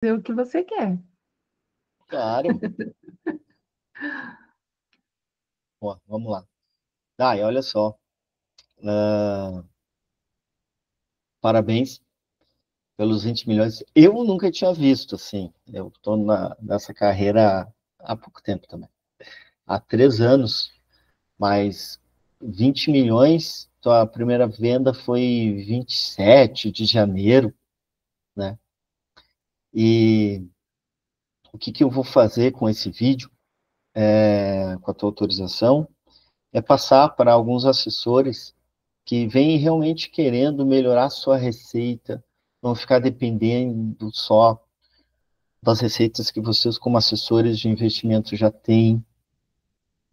fazer o que você quer. Claro. Ó, vamos lá. Dai, olha só. Parabéns pelos 20 milhões. Eu nunca tinha visto, assim. Eu estou nessa carreira há pouco tempo também. Há 3 anos, mas 20 milhões, tua primeira venda foi 27 de janeiro, né? E o que que eu vou fazer com esse vídeo, com a tua autorização, é passar para alguns assessores que vêm realmente querendo melhorar a sua receita, não ficar dependendo só das receitas que vocês, como assessores de investimento, já têm.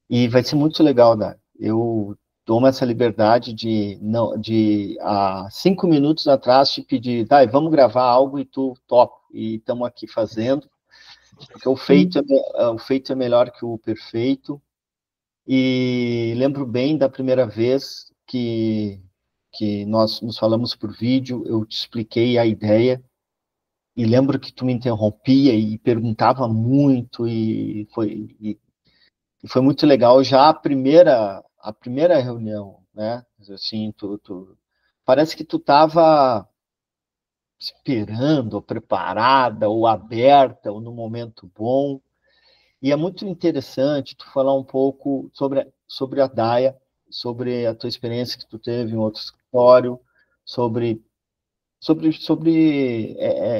E vai ser muito legal, né? Eu tomo essa liberdade de, não, de há 5 minutos atrás te pedir, Dai, vamos gravar algo e tu top. E estamos aqui fazendo, porque o feito é melhor que o perfeito. E lembro bem da primeira vez que nós nos falamos por vídeo, eu te expliquei a ideia, e lembro que tu me interrompia e perguntava muito, e foi muito legal já a primeira reunião, né? Assim, parece que tu estava esperando, ou preparada, ou aberta, ou no momento bom. E é muito interessante tu falar um pouco sobre a Daia, sobre a tua experiência que tu teve em outro escritório,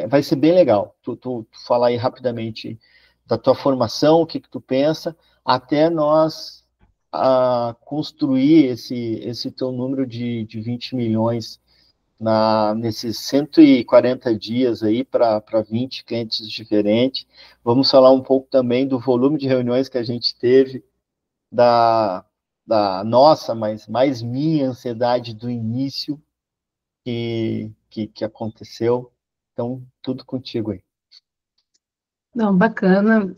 vai ser bem legal tu falar aí rapidamente da tua formação, o que que tu pensa, até nós construir esse teu número de 20 milhões nesses 140 dias aí para 20 clientes diferentes. Vamos falar um pouco também do volume de reuniões que a gente teve, da, da nossa, mas mais minha ansiedade do início que aconteceu. Então, tudo contigo aí. Não, bacana.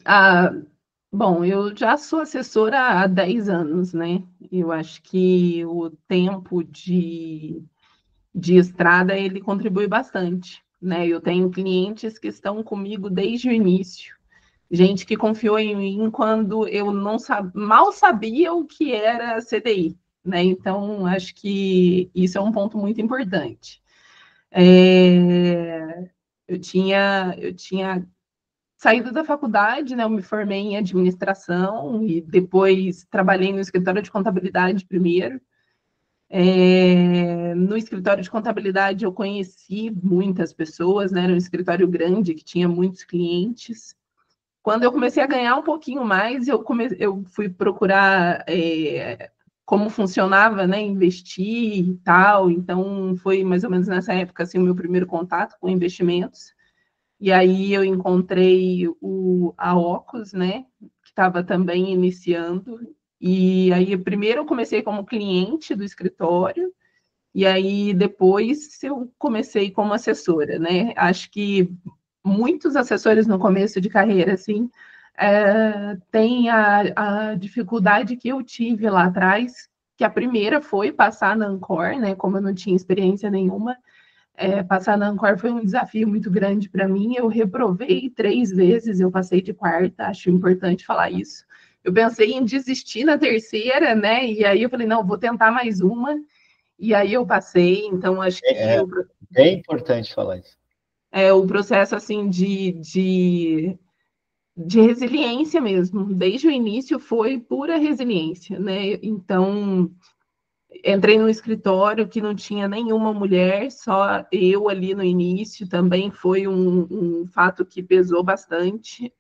Bom, eu já sou assessora há 10 anos, né? Eu acho que o tempo de estrada, ele contribui bastante, né? Eu tenho clientes que estão comigo desde o início, gente que confiou em mim quando eu não mal sabia o que era CDI, né? Então, acho que isso é um ponto muito importante. Eu tinha saído da faculdade, né? Eu me formei em administração e depois trabalhei no escritório de contabilidade primeiro. No escritório de contabilidade eu conheci muitas pessoas, né? Era um escritório grande que tinha muitos clientes. Quando eu comecei a ganhar um pouquinho mais, eu fui procurar como funcionava, né? Investir e tal. Então foi mais ou menos nessa época assim, o meu primeiro contato com investimentos. E aí eu encontrei a Ocus, né? Que estava também iniciando. E aí primeiro eu comecei como cliente do escritório. E aí, depois, eu comecei como assessora, né? Acho que muitos assessores no começo de carreira, assim, têm a dificuldade que eu tive lá atrás, que a primeira foi passar na Ancor, né? Como eu não tinha experiência nenhuma, passar na Ancor foi um desafio muito grande para mim. Eu reprovei 3 vezes, eu passei de quarta, acho importante falar isso. Eu pensei em desistir na terceira, né? E aí eu falei, não, vou tentar mais uma. E aí eu passei, então acho que É bem importante falar isso. o processo assim de resiliência mesmo, desde o início foi pura resiliência, né? Então entrei no escritório que não tinha nenhuma mulher, só eu ali no início, também foi um fato que pesou bastante.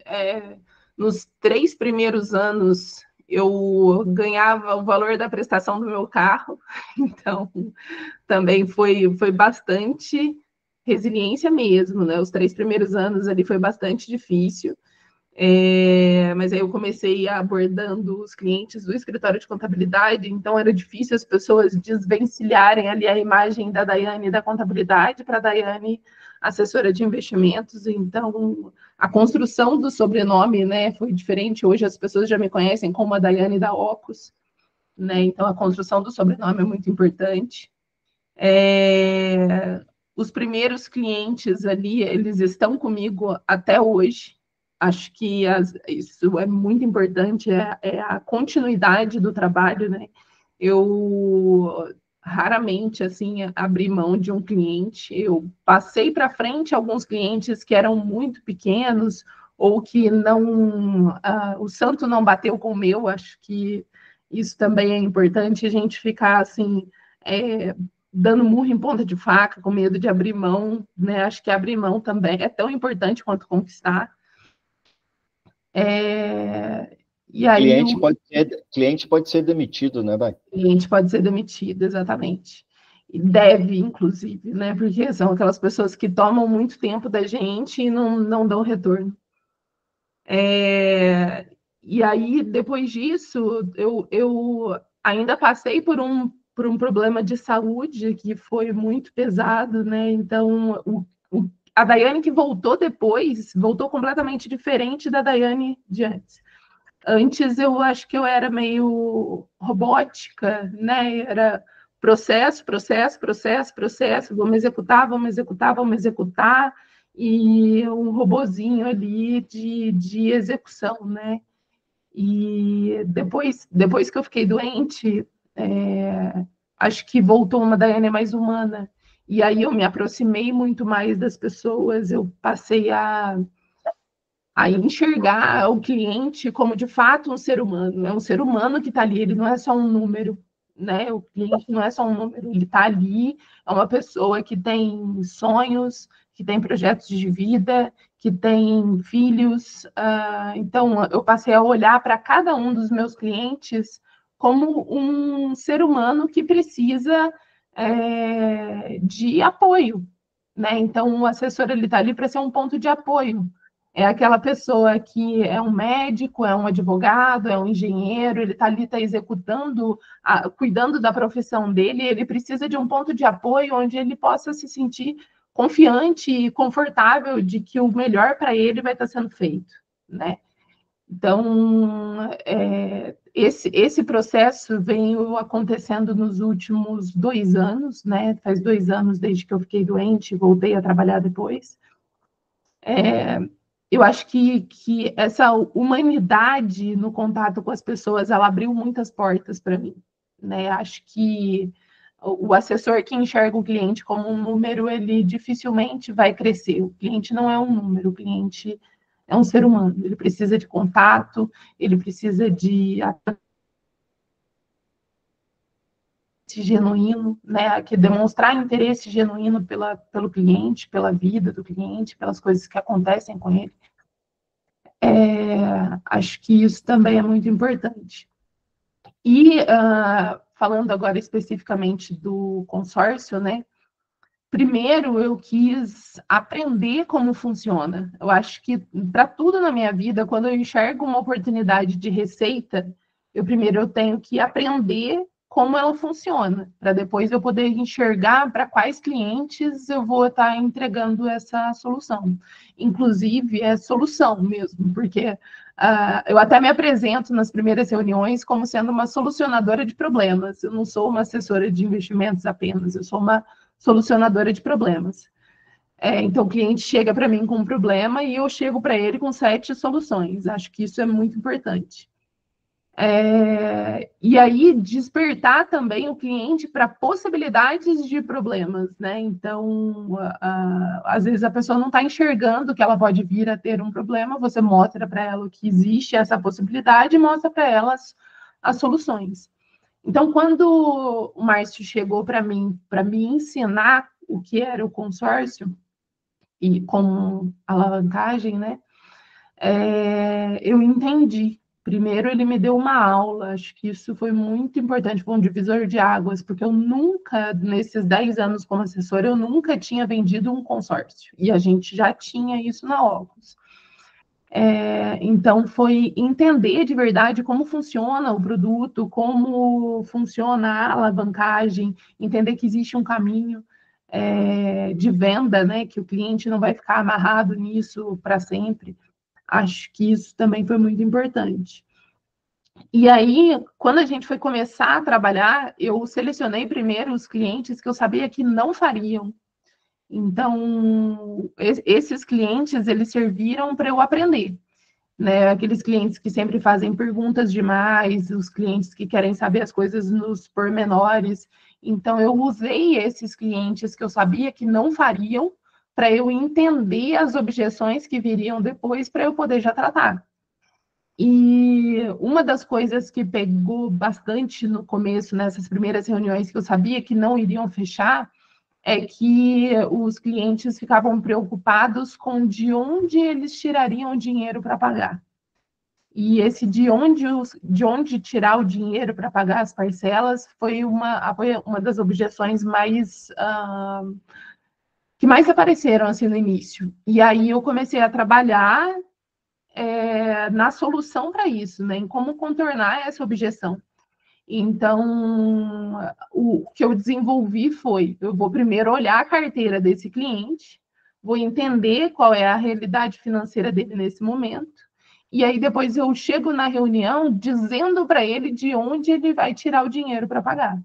Nos 3 primeiros anos eu ganhava o valor da prestação do meu carro, então também foi bastante resiliência mesmo, né? Os 3 primeiros anos ali foi bastante difícil, mas aí eu comecei abordando os clientes do escritório de contabilidade, então era difícil as pessoas desvencilharem ali a imagem da Daiane da contabilidade para a Daiane assessora de investimentos, então a construção do sobrenome, né, foi diferente. Hoje as pessoas já me conhecem como a Daiane da Ocus, né? Então a construção do sobrenome é muito importante. os primeiros clientes ali, eles estão comigo até hoje. Acho que isso é muito importante, é a continuidade do trabalho, né? Eu raramente, assim, abri mão de um cliente. Eu passei para frente alguns clientes que eram muito pequenos ou que não... o santo não bateu com o meu. Acho que isso também é importante, a gente ficar, assim... dando murro em ponta de faca, com medo de abrir mão, né? Acho que abrir mão também é tão importante quanto conquistar. E aí cliente pode ser demitido, né, Vai? Cliente pode ser demitido, exatamente. E deve, inclusive, né? Porque são aquelas pessoas que tomam muito tempo da gente e não dão retorno. E aí, depois disso, eu ainda passei por um problema de saúde que foi muito pesado, né? Então, a Daiane que voltou depois, voltou completamente diferente da Daiane de antes. Antes eu acho que eu era meio robótica, né? Era processo, processo, processo, processo, vamos executar, vamos executar, vamos executar, e um robozinho ali de execução, né? E depois que eu fiquei doente, acho que voltou uma Daiane mais humana. E aí eu me aproximei muito mais das pessoas, eu passei a enxergar o cliente como, de fato, um ser humano. É um ser humano que está ali, ele não é só um número, né? O cliente não é só um número, ele está ali, é uma pessoa que tem sonhos, que tem projetos de vida, que tem filhos. Então, eu passei a olhar para cada um dos meus clientes como um ser humano que precisa de apoio, né? Então, o assessor ele está ali para ser um ponto de apoio. É aquela pessoa que é um médico, é um advogado, é um engenheiro, ele está ali, está executando, cuidando da profissão dele, ele precisa de um ponto de apoio onde ele possa se sentir confiante e confortável de que o melhor para ele vai estar sendo feito, né? Então, esse processo veio acontecendo nos últimos 2 anos, né? Faz 2 anos desde que eu fiquei doente e voltei a trabalhar depois. Eu acho que essa humanidade no contato com as pessoas, ela abriu muitas portas para mim, né? Acho que o assessor que enxerga o cliente como um número, ele dificilmente vai crescer. O cliente não é um número, o cliente é um ser humano. Ele precisa de contato, ele precisa de genuíno, né? Que demonstrar interesse genuíno pelo cliente, pela vida do cliente, pelas coisas que acontecem com ele. Acho que isso também é muito importante. E falando agora especificamente do consórcio, né? Primeiro eu quis aprender como funciona. Eu acho que para tudo na minha vida, quando eu enxergo uma oportunidade de receita, eu tenho que aprender como ela funciona, para depois eu poder enxergar para quais clientes eu vou estar entregando essa solução. Inclusive, é solução mesmo, porque eu até me apresento nas primeiras reuniões como sendo uma solucionadora de problemas. Eu não sou uma assessora de investimentos apenas, eu sou uma solucionadora de problemas. Então, o cliente chega para mim com um problema e eu chego para ele com 7 soluções. Acho que isso é muito importante. E aí, despertar também o cliente para possibilidades de problemas, né? Então, às vezes a pessoa não está enxergando que ela pode vir a ter um problema, você mostra para ela que existe essa possibilidade e mostra para ela as soluções. Então, quando o Márcio chegou para mim, para me ensinar o que era o consórcio, e com alavancagem, né? Eu entendi. Primeiro, ele me deu uma aula, acho que isso foi muito importante, foi um divisor de águas, porque eu nunca, nesses 10 anos como assessora, eu nunca tinha vendido um consórcio, e a gente já tinha isso na Ocus. Então, foi entender de verdade como funciona o produto, como funciona a alavancagem, entender que existe um caminho de venda, né, que o cliente não vai ficar amarrado nisso para sempre. Acho que isso também foi muito importante. E aí, quando a gente foi começar a trabalhar, eu selecionei primeiro os clientes que eu sabia que não fariam. Então, esses clientes, eles serviram para eu aprender, né? Aqueles clientes que sempre fazem perguntas demais, os clientes que querem saber as coisas nos pormenores. Então, eu usei esses clientes que eu sabia que não fariam para eu entender as objeções que viriam depois para eu poder já tratar. E uma das coisas que pegou bastante no começo, nessas primeiras reuniões que eu sabia que não iriam fechar, é que os clientes ficavam preocupados com de onde eles tirariam o dinheiro para pagar. E esse de onde tirar o dinheiro para pagar as parcelas foi uma das objeções que mais apareceram assim no início. E aí eu comecei a trabalhar na solução para isso, né, em como contornar essa objeção. Então, o que eu desenvolvi foi, eu vou primeiro olhar a carteira desse cliente, vou entender qual é a realidade financeira dele nesse momento, e aí depois eu chego na reunião dizendo para ele de onde ele vai tirar o dinheiro para pagar.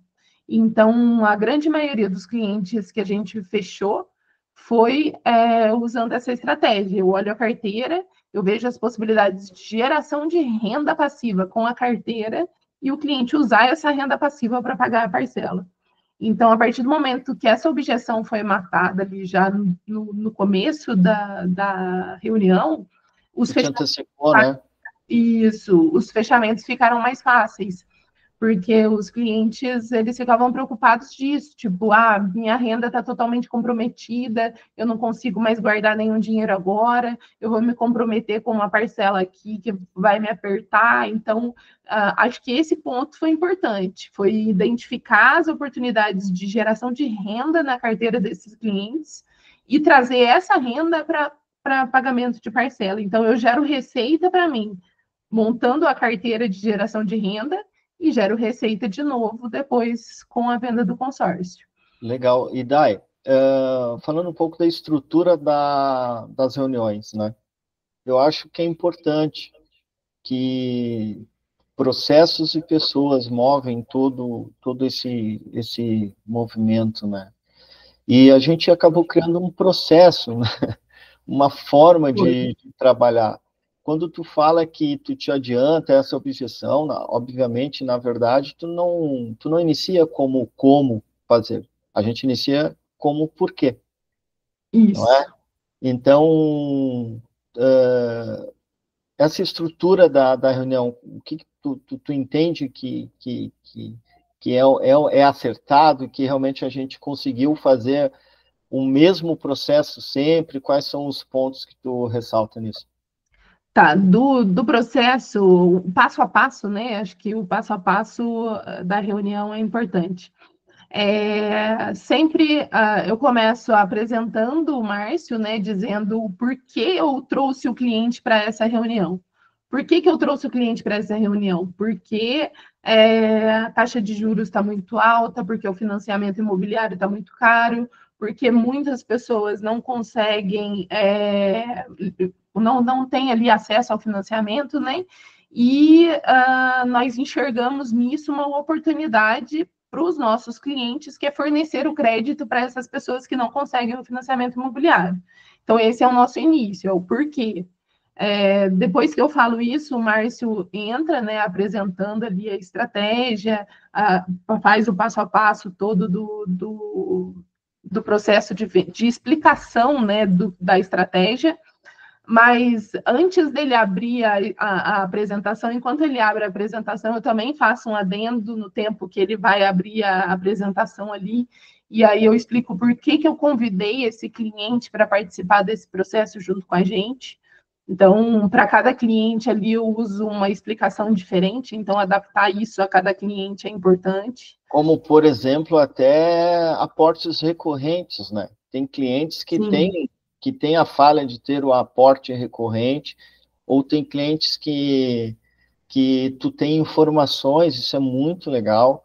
Então, a grande maioria dos clientes que a gente fechou foi usando essa estratégia. Eu olho a carteira, eu vejo as possibilidades de geração de renda passiva com a carteira e o cliente usar essa renda passiva para pagar a parcela. Então, a partir do momento que essa objeção foi matada ali já no começo da reunião, os fechamentos, né? isso, os fechamentos ficaram mais fáceis, porque os clientes, eles ficavam preocupados disso, tipo, minha renda está totalmente comprometida, eu não consigo mais guardar nenhum dinheiro agora, eu vou me comprometer com uma parcela aqui que vai me apertar, então, acho que esse ponto foi importante, foi identificar as oportunidades de geração de renda na carteira desses clientes e trazer essa renda para pagamento de parcela. Então, eu gero receita para mim, montando a carteira de geração de renda, e gero receita de novo depois com a venda do consórcio. Legal. E Dai, falando um pouco da estrutura das reuniões, né? Eu acho que é importante que processos e pessoas movem todo esse movimento, né? E a gente acabou criando um processo, né? Uma forma de trabalhar. Quando tu fala que tu te adianta essa objeção, obviamente, na verdade, tu não inicia como fazer. A gente inicia como porquê. Isso. Não é? Então, essa estrutura da reunião, o que tu entende que é acertado, que realmente a gente conseguiu fazer o mesmo processo sempre? Quais são os pontos que tu ressalta nisso? Tá, do processo, passo a passo, né? Acho que o passo a passo da reunião é importante. Sempre eu começo apresentando o Márcio, né? Dizendo o porquê eu trouxe o cliente para essa reunião. Por que eu trouxe o cliente para essa reunião? Porque a taxa de juros está muito alta, porque o financiamento imobiliário está muito caro, porque muitas pessoas não conseguem, não têm ali acesso ao financiamento, né? E nós enxergamos nisso uma oportunidade para os nossos clientes, que é fornecer o crédito para essas pessoas que não conseguem o financiamento imobiliário. Então, esse é o nosso início, é o porquê. Depois que eu falo isso, o Márcio entra, né, apresentando ali a estratégia, faz o passo a passo todo do processo de explicação, né, da estratégia, mas antes dele abrir a apresentação, enquanto ele abre a apresentação, eu também faço um adendo no tempo que ele vai abrir a apresentação ali, e aí eu explico por que eu convidei esse cliente para participar desse processo junto com a gente. Então, para cada cliente ali, eu uso uma explicação diferente, então adaptar isso a cada cliente é importante. Como, por exemplo, até aportes recorrentes, né? Tem clientes que têm a falha de ter o aporte recorrente, ou tem clientes que tu tem informações, isso é muito legal,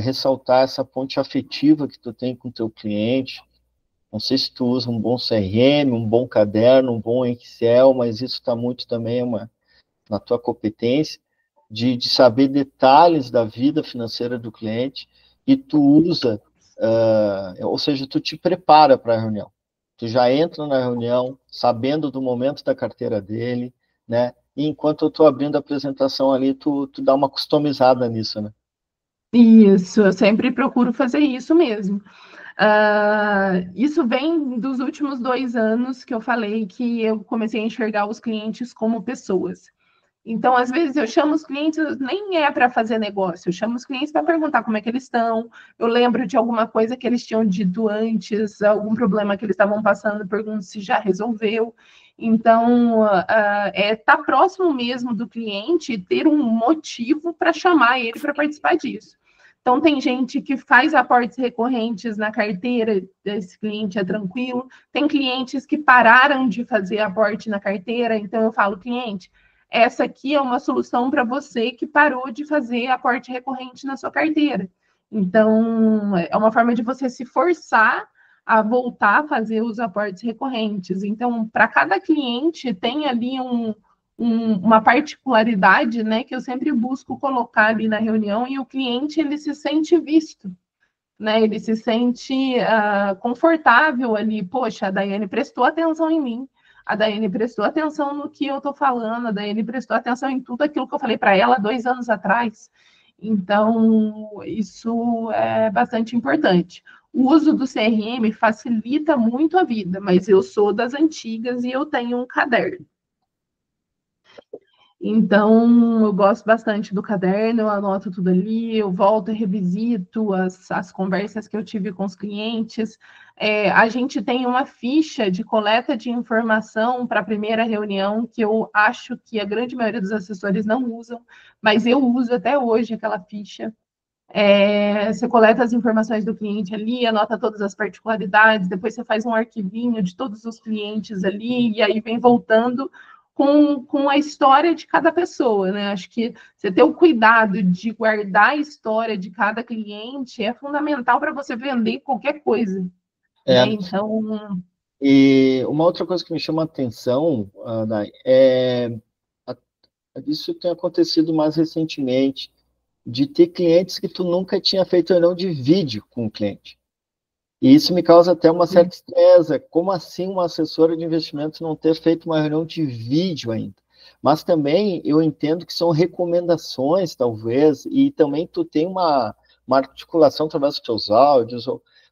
ressaltar essa ponte afetiva que tu tem com o teu cliente. Não sei se tu usa um bom CRM, um bom caderno, um bom Excel, mas isso está muito também na tua competência de saber detalhes da vida financeira do cliente, e tu usa ou seja, tu te prepara para a reunião. Tu já entra na reunião sabendo do momento da carteira dele, né? E enquanto eu estou abrindo a apresentação ali, tu dá uma customizada nisso, né? Isso, eu sempre procuro fazer isso mesmo. Isso vem dos últimos 2 anos que eu falei que eu comecei a enxergar os clientes como pessoas. Então, às vezes, eu chamo os clientes, nem é para fazer negócio, eu chamo os clientes para perguntar como é que eles estão, eu lembro de alguma coisa que eles tinham dito antes, algum problema que eles estavam passando, pergunto se já resolveu. Então, tá próximo mesmo do cliente e ter um motivo para chamar ele para participar disso. Então, tem gente que faz aportes recorrentes na carteira, esse cliente é tranquilo. Tem clientes que pararam de fazer aporte na carteira, então eu falo, cliente, essa aqui é uma solução para você que parou de fazer aporte recorrente na sua carteira. Então, é uma forma de você se forçar a voltar a fazer os aportes recorrentes. Então, para cada cliente, tem ali uma particularidade, né, que eu sempre busco colocar ali na reunião, e o cliente, ele se sente visto, né, ele se sente confortável ali, poxa, a Daiane prestou atenção em mim, a Daiane prestou atenção no que eu estou falando, a Daiane prestou atenção em tudo aquilo que eu falei para ela 2 anos atrás. Então, isso é bastante importante. O uso do CRM facilita muito a vida, mas eu sou das antigas e eu tenho um caderno. Então, eu gosto bastante do caderno, eu anoto tudo ali, eu volto e revisito as conversas que eu tive com os clientes. A gente tem uma ficha de coleta de informação para a primeira reunião, que eu acho que a grande maioria dos assessores não usam, mas eu uso até hoje aquela ficha. Você coleta as informações do cliente ali, anota todas as particularidades, depois você faz um arquivinho de todos os clientes ali, e aí vem voltando com a história de cada pessoa, né? Acho que você ter o cuidado de guardar a história de cada cliente é fundamental para você vender qualquer coisa, né? Então... E uma outra coisa que me chama a atenção, Dai, isso tem acontecido mais recentemente, de ter clientes que tu nunca tinha feito reunião de vídeo com o cliente. E isso me causa até uma certa estresse. Como assim uma assessora de investimentos não ter feito uma reunião de vídeo ainda? Mas também eu entendo que são recomendações, talvez, e também tu tem uma articulação através dos teus áudios.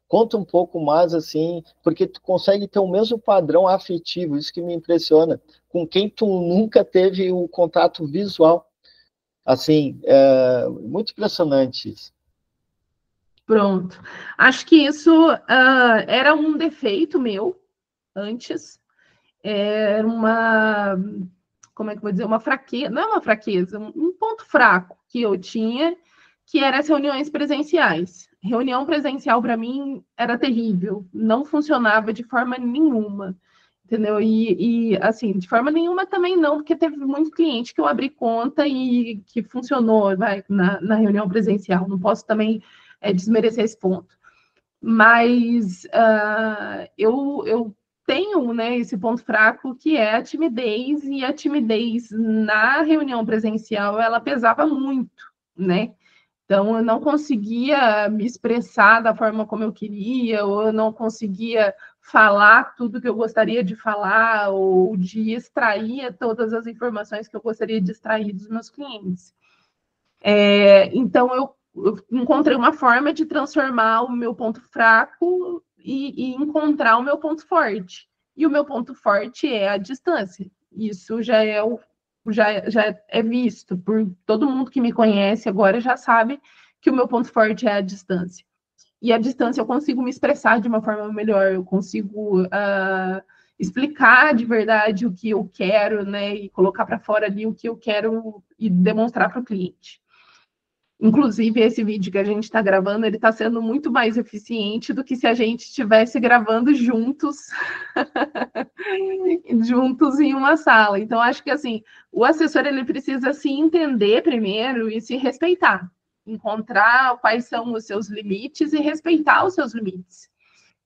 Conta um pouco mais, assim, porque tu consegue ter o mesmo padrão afetivo, isso que me impressiona, com quem tu nunca teve o contato visual. Assim, muito impressionante isso. Pronto. Acho que isso era um defeito meu antes. Era como é que eu vou dizer? Uma fraqueza, não é uma fraqueza, um ponto fraco que eu tinha, que eram as reuniões presenciais. Reunião presencial, para mim, era terrível. Não funcionava de forma nenhuma. Entendeu? Assim, de forma nenhuma também não, porque teve muito cliente que eu abri conta e que funcionou, na reunião presencial. Não posso também desmerecer esse ponto. Mas eu tenho, né, esse ponto fraco, que é a timidez, e a timidez na reunião presencial, ela pesava muito, né? Então, eu não conseguia me expressar da forma como eu queria, ou eu não conseguia falar tudo que eu gostaria de falar, ou de extrair todas as informações que eu gostaria de extrair dos meus clientes. Então, eu encontrei uma forma de transformar o meu ponto fraco e encontrar o meu ponto forte. E o meu ponto forte é a distância. Isso já é visto por todo mundo que me conhece agora, já sabe que o meu ponto forte é a distância. E a distância eu consigo me expressar de uma forma melhor, eu consigo explicar de verdade o que eu quero, né, e colocar para fora ali o que eu quero e demonstrar para o cliente. Inclusive, esse vídeo que a gente está gravando, ele está sendo muito mais eficiente do que se a gente estivesse gravando juntos, juntos em uma sala. Então, acho que assim, o assessor ele precisa se entender primeiro e se respeitar, encontrar quais são os seus limites e respeitar os seus limites,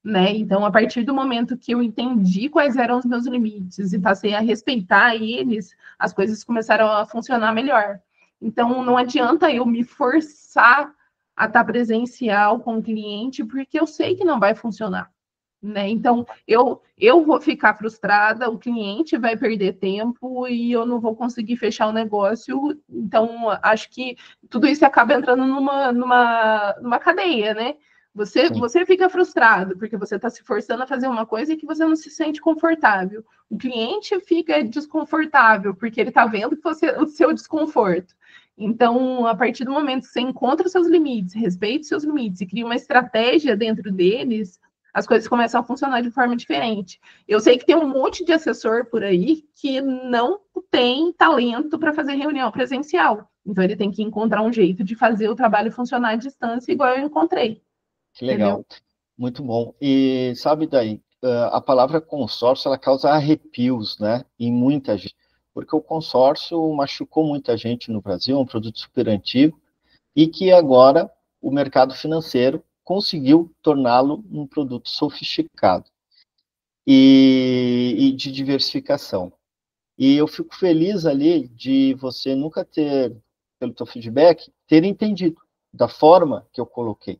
né? Então, a partir do momento que eu entendi quais eram os meus limites e passei a respeitar eles, as coisas começaram a funcionar melhor. Então, não adianta eu me forçar a estar presencial com o cliente, porque eu sei que não vai funcionar, né? Então, eu vou ficar frustrada, o cliente vai perder tempo e eu não vou conseguir fechar o negócio. Então, acho que tudo isso acaba entrando numa cadeia, né? Você fica frustrado porque você está se forçando a fazer uma coisa e que você não se sente confortável. O cliente fica desconfortável porque ele está vendo que o seu desconforto. Então, a partir do momento que você encontra os seus limites, respeita os seus limites e cria uma estratégia dentro deles, as coisas começam a funcionar de forma diferente. Eu sei que tem um monte de assessor por aí que não tem talento para fazer reunião presencial. Então, ele tem que encontrar um jeito de fazer o trabalho funcionar à distância, igual eu encontrei. Que legal. Entendeu? Muito bom. E sabe daí, a palavra consórcio, ela causa arrepios, né, em muita gente, porque o consórcio machucou muita gente no Brasil, é um produto super antigo, e que agora o mercado financeiro conseguiu torná-lo um produto sofisticado e de diversificação. E eu fico feliz ali de você nunca ter, pelo teu feedback, ter entendido da forma que eu coloquei.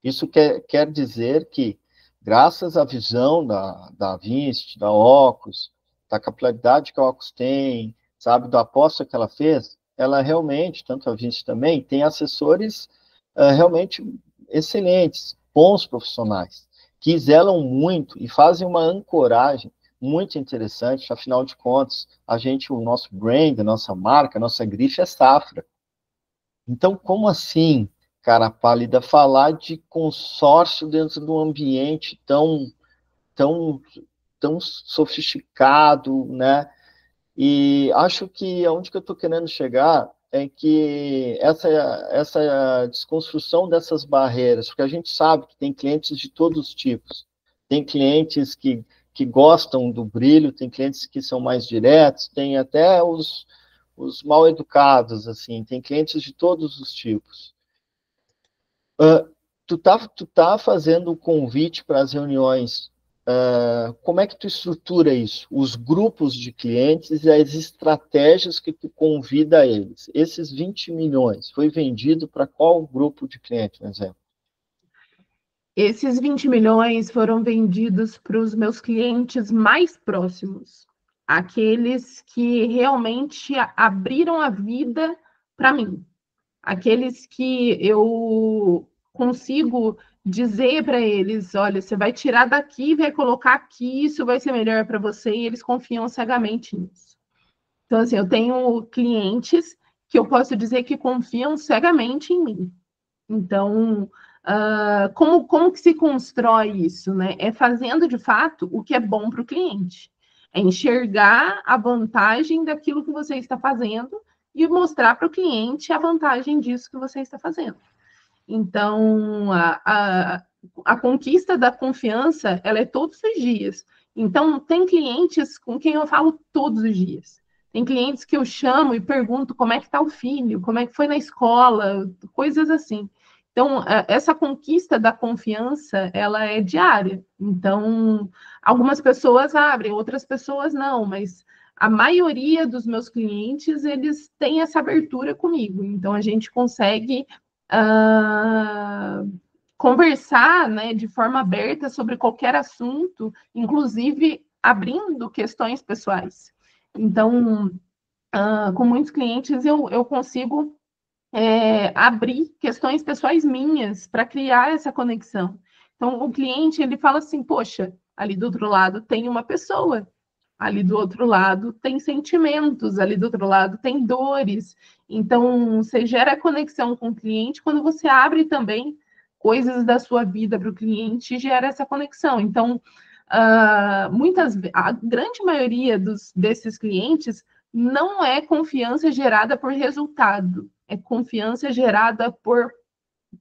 Isso quer dizer que, graças à visão da Vinci, da Ocus, da capilaridade que a Ocus tem, sabe, da aposta que ela fez, ela realmente, tanto a Vinci também, tem assessores realmente excelentes, bons profissionais, que zelam muito e fazem uma ancoragem muito interessante. Afinal de contas, o nosso brand, a nossa marca, a nossa grife é Safra. Então, como assim, cara pálida, falar de consórcio dentro de um ambiente tão, tão sofisticado, né? E acho que aonde que eu estou querendo chegar é que essa desconstrução dessas barreiras, porque a gente sabe que tem clientes de todos os tipos. Tem clientes que gostam do brilho, tem clientes que são mais diretos, tem até os mal educados, assim, tem clientes de todos os tipos. Tu tá fazendo o convite para as reuniões. Como é que tu estrutura isso? Os grupos de clientes e as estratégias que tu convida eles. Esses 20 milhões foi vendido para qual grupo de cliente, por exemplo? Esses 20 milhões foram vendidos para os meus clientes mais próximos, aqueles que realmente abriram a vida para mim, aqueles que eu consigo dizer para eles, olha, você vai tirar daqui, vai colocar aqui, isso vai ser melhor para você, e eles confiam cegamente nisso. Então, assim, eu tenho clientes que eu posso dizer que confiam cegamente em mim. Então, como que se constrói isso, né? É fazendo, de fato, o que é bom para o cliente. É enxergar a vantagem daquilo que você está fazendo e mostrar para o cliente a vantagem disso que você está fazendo. Então, a conquista da confiança, ela é todos os dias. Então, tem clientes com quem eu falo todos os dias. Tem clientes que eu chamo e pergunto como é que está o filho, como é que foi na escola, coisas assim. Então, essa conquista da confiança, ela é diária. Então, algumas pessoas abrem, outras pessoas não, mas a maioria dos meus clientes, eles têm essa abertura comigo. Então, a gente consegue conversar, né, de forma aberta sobre qualquer assunto, inclusive abrindo questões pessoais. Então, com muitos clientes, eu consigo abrir questões pessoais minhas para criar essa conexão. Então, o cliente, ele fala assim, poxa, ali do outro lado tem uma pessoa, ali do outro lado tem sentimentos, ali do outro lado tem dores. Então, você gera conexão com o cliente quando você abre também coisas da sua vida para o cliente e gera essa conexão. Então, a grande maioria desses clientes não é confiança gerada por resultado, é confiança gerada por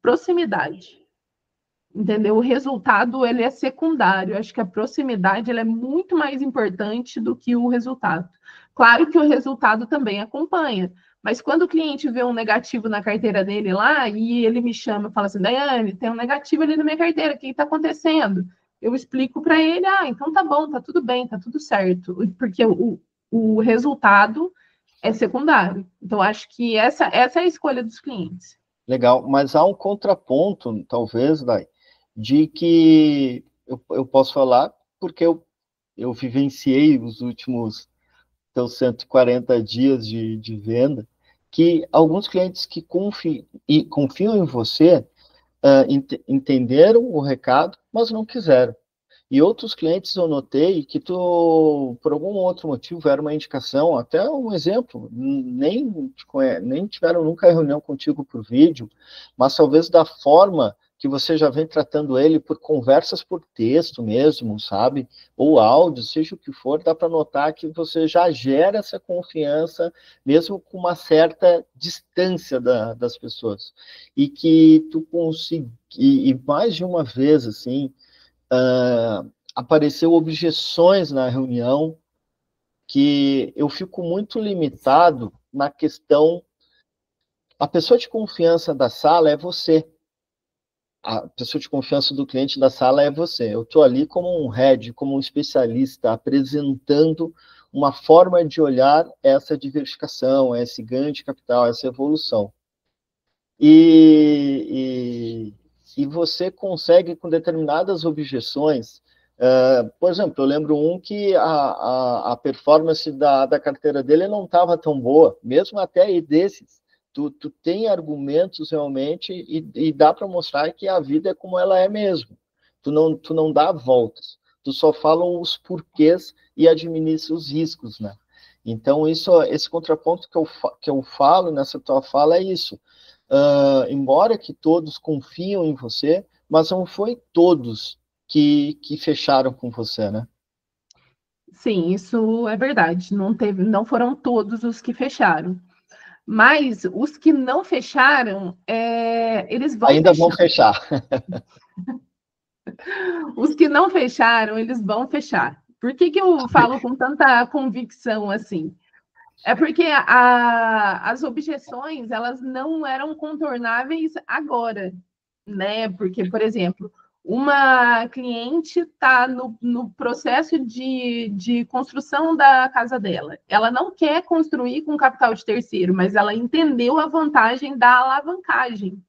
proximidade. Entendeu? O resultado, ele é secundário. Eu acho que a proximidade, ela é muito mais importante do que o resultado. Claro que o resultado também acompanha, mas quando o cliente vê um negativo na carteira dele lá, e ele me chama e fala assim, Daiane, tem um negativo ali na minha carteira, o que está acontecendo? Eu explico para ele, então tá bom, tá tudo bem, tá tudo certo, porque o resultado é secundário. Então, acho que essa é a escolha dos clientes. Legal, mas há um contraponto, talvez, Dai, de que eu posso falar, porque eu vivenciei os últimos teus 140 dias de venda, que alguns clientes que confiam em você entenderam o recado, mas não quiseram. E outros clientes eu notei que tu, por algum outro motivo, era uma indicação, até um exemplo, nem tiveram nunca reunião contigo por vídeo, mas talvez da forma que você já vem tratando ele por conversas por texto mesmo, sabe? Ou áudio, seja o que for, dá para notar que você já gera essa confiança, mesmo com uma certa distância das pessoas. E que tu consegui, e mais de uma vez, assim, apareceu objeções na reunião que eu fico muito limitado na questão, a pessoa de confiança da sala é você, a pessoa de confiança do cliente da sala é você. Eu estou ali como um head, como um especialista, apresentando uma forma de olhar essa diversificação, esse ganho de capital, essa evolução. E você consegue, com determinadas objeções, por exemplo, eu lembro um que a performance da carteira dele não estava tão boa, mesmo até aí desses. Tu tem argumentos realmente e dá para mostrar que a vida é como ela é mesmo. Tu não dá voltas. Tu só fala os porquês e administra os riscos, né? Então, esse contraponto que eu falo nessa tua fala é isso. Embora que todos confiam em você, mas não foi todos que fecharam com você, né? Sim, isso é verdade. Não foram todos os que fecharam. Mas os que não fecharam, eles vão Ainda fechar. vão fechar. Os que não fecharam, eles vão fechar. Por que eu falo com tanta convicção assim? É porque as objeções, elas não eram contornáveis agora, né? Porque, por exemplo, uma cliente está no processo de construção da casa dela. Ela não quer construir com capital de terceiro, mas ela entendeu a vantagem da alavancagem.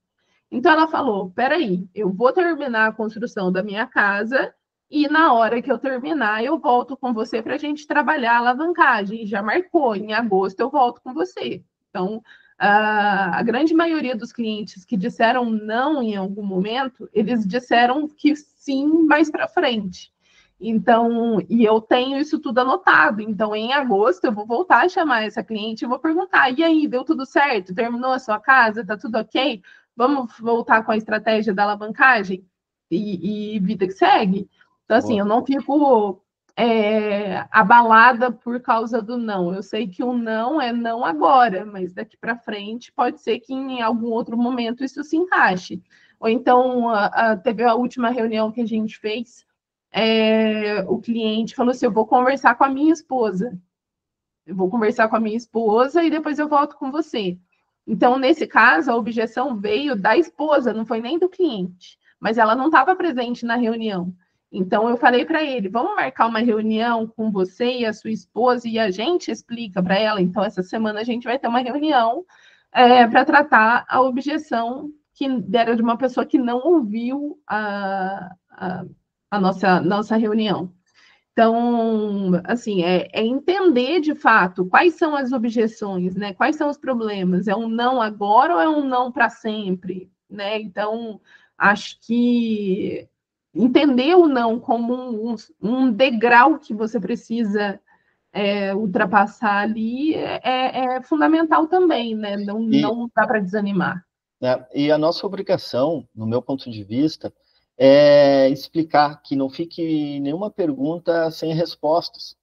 Então ela falou: peraí, eu vou terminar a construção da minha casa e na hora que eu terminar, eu volto com você para a gente trabalhar a alavancagem. Já marcou, em agosto eu volto com você. Então, a grande maioria dos clientes que disseram não em algum momento, eles disseram que sim mais para frente. Então, e eu tenho isso tudo anotado. Então, em agosto, eu vou voltar a chamar essa cliente e vou perguntar: e aí, deu tudo certo? Terminou a sua casa? Tá tudo ok? Vamos voltar com a estratégia da alavancagem e vida que segue. Então, assim, Boa. eu não fico abalada por causa do não. Eu sei que o não é não agora, mas daqui para frente pode ser que em algum outro momento isso se encaixe. Ou então, teve a última reunião que a gente fez, o cliente falou assim: eu vou conversar com a minha esposa. Eu vou conversar com a minha esposa e depois eu volto com você. Então, nesse caso, a objeção veio da esposa, não foi nem do cliente, mas ela não estava presente na reunião. Então, eu falei para ele: vamos marcar uma reunião com você e a sua esposa e a gente explica para ela. Então, essa semana a gente vai ter uma reunião para tratar a objeção que deram de uma pessoa que não ouviu a nossa reunião. Então, assim, entender de fato quais são as objeções, né? Quais são os problemas? É um não agora ou é um não para sempre, né? Então, acho que entender o não como um degrau que você precisa ultrapassar ali é fundamental também, né? Não, E, não dá para desanimar. né, e a nossa obrigação, no meu ponto de vista, é explicar que não fique nenhuma pergunta sem respostas,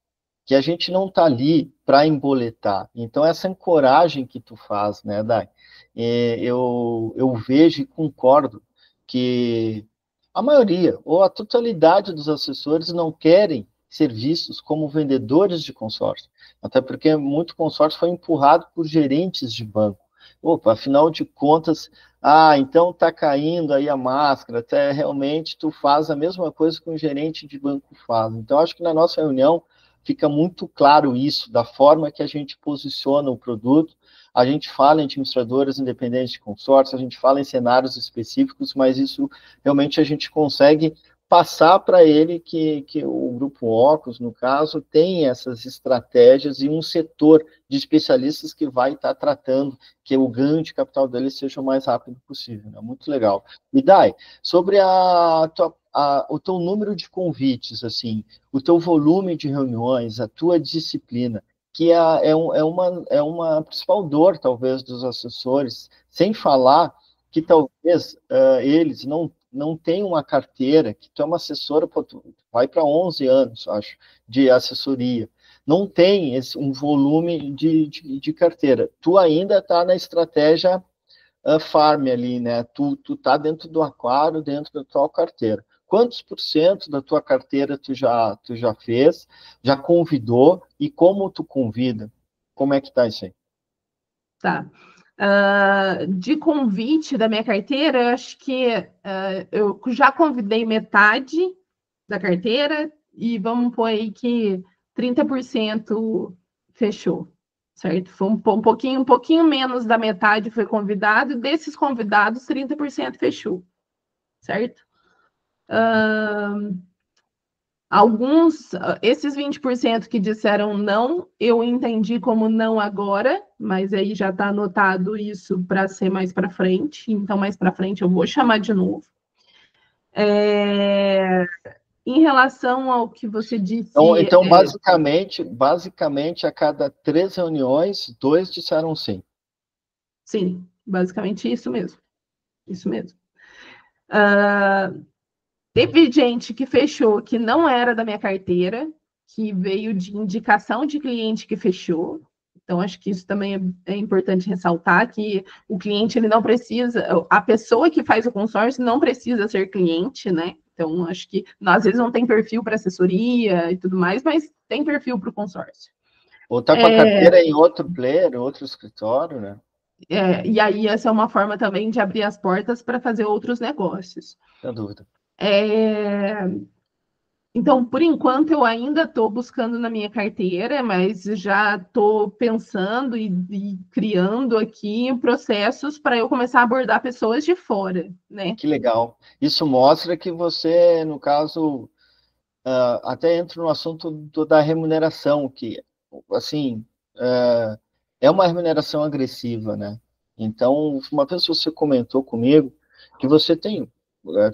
que a gente não está ali para emboletar. Então, essa ancoragem que tu faz, né, Dai, eu vejo e concordo que a maioria, ou a totalidade dos assessores não querem ser vistos como vendedores de consórcio, até porque muito consórcio foi empurrado por gerentes de banco. Opa, afinal de contas, então está caindo aí a máscara, até realmente tu faz a mesma coisa que um gerente de banco faz. Então, acho que na nossa reunião, fica muito claro isso, da forma que a gente posiciona o produto. A gente fala em administradoras independentes de consórcio, a gente fala em cenários específicos, mas isso realmente a gente consegue passar para ele que o Grupo Ocus, no caso, tem essas estratégias e um setor de especialistas que vai estar tratando que o ganho de capital dele seja o mais rápido possível. Né? Muito legal. E Dai, sobre o teu número de convites, assim, o teu volume de reuniões, a tua disciplina, que é uma principal dor, talvez, dos assessores, sem falar que talvez eles não tenham uma carteira, que tu é uma assessora, pô, tu vai para 11 anos, acho, de assessoria, não tem um volume de carteira. Tu ainda está na estratégia farm ali, né? Tu tá dentro do aquário, dentro da tua carteira. Quantos por cento da tua carteira tu já fez, já convidou, e como tu convida? Como é que tá isso aí? Tá. De convite da minha carteira, eu acho que eu já convidei metade da carteira e vamos pôr aí que 30% fechou, certo? Foi um pouquinho menos da metade foi convidado, e desses convidados, 30% fechou, certo? Esses 20% que disseram não, eu entendi como não agora, mas aí já está anotado isso para ser mais para frente, então mais para frente eu vou chamar de novo. Em relação ao que você disse... Então basicamente, a cada 3 reuniões, 2 disseram sim. Sim, basicamente isso mesmo. Isso mesmo. Teve gente que fechou que não era da minha carteira, que veio de indicação de cliente que fechou. Então, acho que isso também é importante ressaltar, que o cliente, ele não precisa, a pessoa que faz o consórcio não precisa ser cliente, né? Então, acho que às vezes não tem perfil para assessoria e tudo mais, mas tem perfil para o consórcio. Ou está com a carteira em outro player, outro escritório, né? E aí, essa é uma forma também de abrir as portas para fazer outros negócios. Sem dúvida. Então, por enquanto, eu ainda estou buscando na minha carteira, mas já estou pensando e criando aqui processos para eu começar a abordar pessoas de fora, né? Que legal. Isso mostra que você, no caso, até entra no assunto da remuneração, que, assim, é uma remuneração agressiva, né? Então, uma vez você comentou comigo que você tem,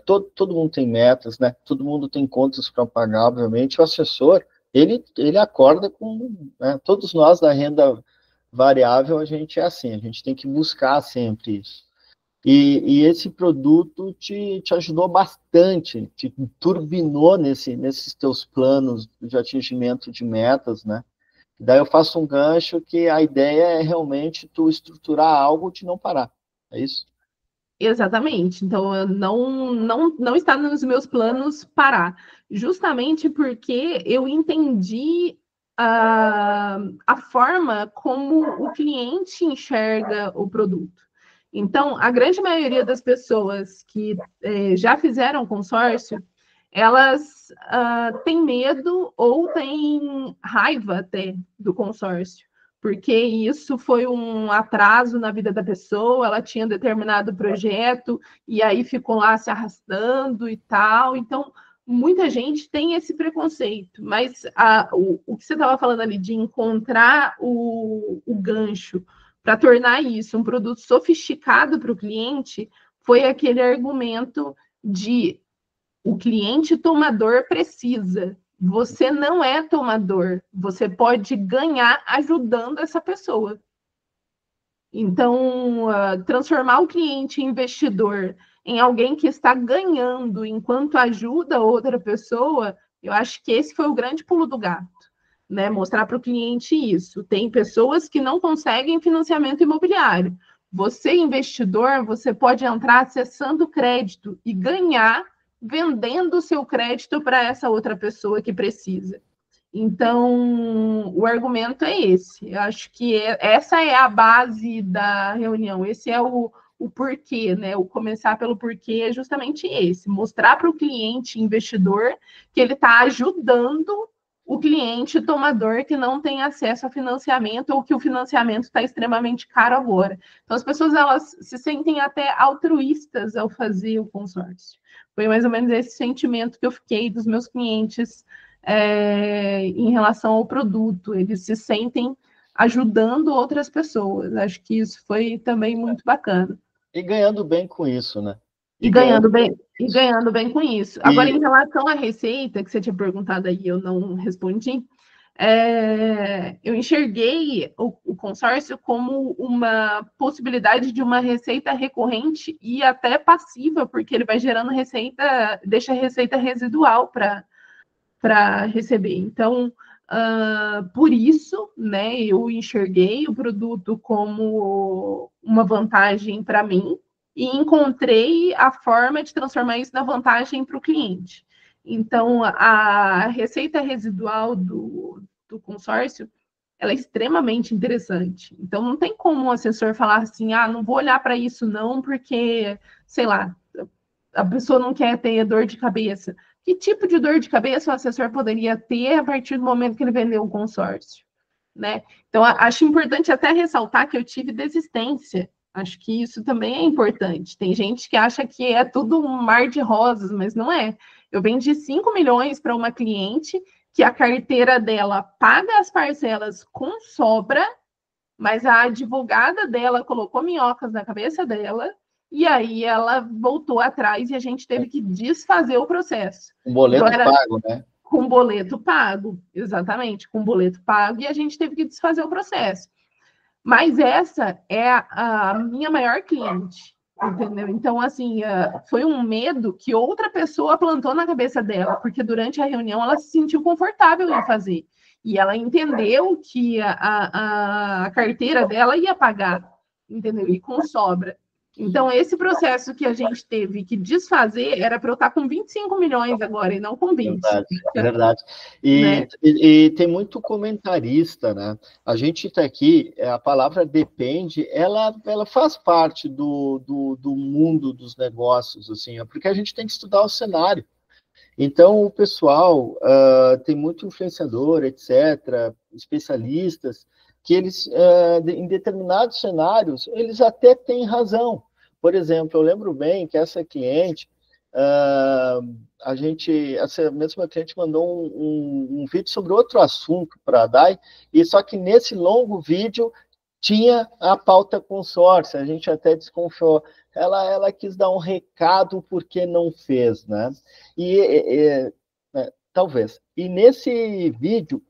todo mundo tem metas, né? Todo mundo tem contas para pagar, obviamente. O assessor, ele acorda com, né? Todos nós da renda variável, a gente é assim, a gente tem que buscar sempre isso. E esse produto te ajudou bastante, te turbinou nesses teus planos de atingimento de metas, né? Daí eu faço um gancho que a ideia é realmente tu estruturar algo de não parar. É isso? Exatamente. Então, não está nos meus planos parar. Justamente porque eu entendi a forma como o cliente enxerga o produto. Então, a grande maioria das pessoas que já fizeram consórcio, elas têm medo ou têm raiva até do consórcio, porque isso foi um atraso na vida da pessoa, ela tinha determinado projeto e aí ficou lá se arrastando e tal. Então, muita gente tem esse preconceito, mas o que você estava falando ali de encontrar o gancho para tornar isso um produto sofisticado para o cliente foi aquele argumento de o cliente tomador precisa. Você não é tomador, você pode ganhar ajudando essa pessoa. Então, transformar o cliente investidor em alguém que está ganhando enquanto ajuda outra pessoa, eu acho que esse foi o grande pulo do gato, né? Mostrar para o cliente isso. Tem pessoas que não conseguem financiamento imobiliário. Você, investidor, você pode entrar acessando o crédito e ganhar vendendo o seu crédito para essa outra pessoa que precisa. Então, o argumento é esse. Eu acho que essa é a base da reunião, esse é o porquê, né? O começar pelo porquê é justamente esse: mostrar para o cliente investidor que ele está ajudando o cliente tomador que não tem acesso a financiamento ou que o financiamento está extremamente caro agora. Então, as pessoas elas se sentem até altruístas ao fazer o consórcio. Foi mais ou menos esse sentimento que eu fiquei dos meus clientes em relação ao produto. Eles se sentem ajudando outras pessoas. Acho que isso foi também muito bacana. E ganhando bem com isso, né? E ganhando bem com isso. Agora, em relação à receita, que você tinha perguntado aí, eu não respondi. Eu enxerguei o consórcio como uma possibilidade de uma receita recorrente e até passiva, porque ele vai gerando receita, deixa receita residual para receber. Então, por isso, né, eu enxerguei o produto como uma vantagem para mim e encontrei a forma de transformar isso na vantagem para o cliente. Então, a receita residual do consórcio, ela é extremamente interessante. Então, não tem como um assessor falar assim, não vou olhar para isso não, porque, sei lá, a pessoa não quer ter dor de cabeça. Que tipo de dor de cabeça o assessor poderia ter a partir do momento que ele vendeu o consórcio? Né? Então, acho importante até ressaltar que eu tive desistência. Acho que isso também é importante. Tem gente que acha que é tudo um mar de rosas, mas não é. Eu vendi 5 milhões para uma cliente que a carteira dela paga as parcelas com sobra, mas a advogada dela colocou minhocas na cabeça dela e aí ela voltou atrás e a gente teve que desfazer o processo. Um boleto pago, né? Com boleto pago, exatamente, com boleto pago, e a gente teve que desfazer o processo. Mas essa é a minha maior cliente, entendeu? Então, assim, foi um medo que outra pessoa plantou na cabeça dela, porque durante a reunião ela se sentiu confortável em fazer. E ela entendeu que a carteira dela ia pagar, entendeu? E com sobra. Então, esse processo que a gente teve que desfazer era para eu estar com 25 milhões agora e não com 20. É verdade. E tem muito comentarista, né? A gente está aqui, a palavra depende, ela faz parte do mundo dos negócios, assim, porque a gente tem que estudar o cenário. Então, o pessoal tem muito influenciador, etc., especialistas, que eles, em determinados cenários, eles até têm razão. Por exemplo, eu lembro bem que essa cliente, essa mesma cliente mandou um vídeo sobre outro assunto para a DAI, e só que nesse longo vídeo tinha a pauta consórcio, a gente até desconfiou. Ela quis dar um recado porque não fez, né? Talvez. E nesse vídeo,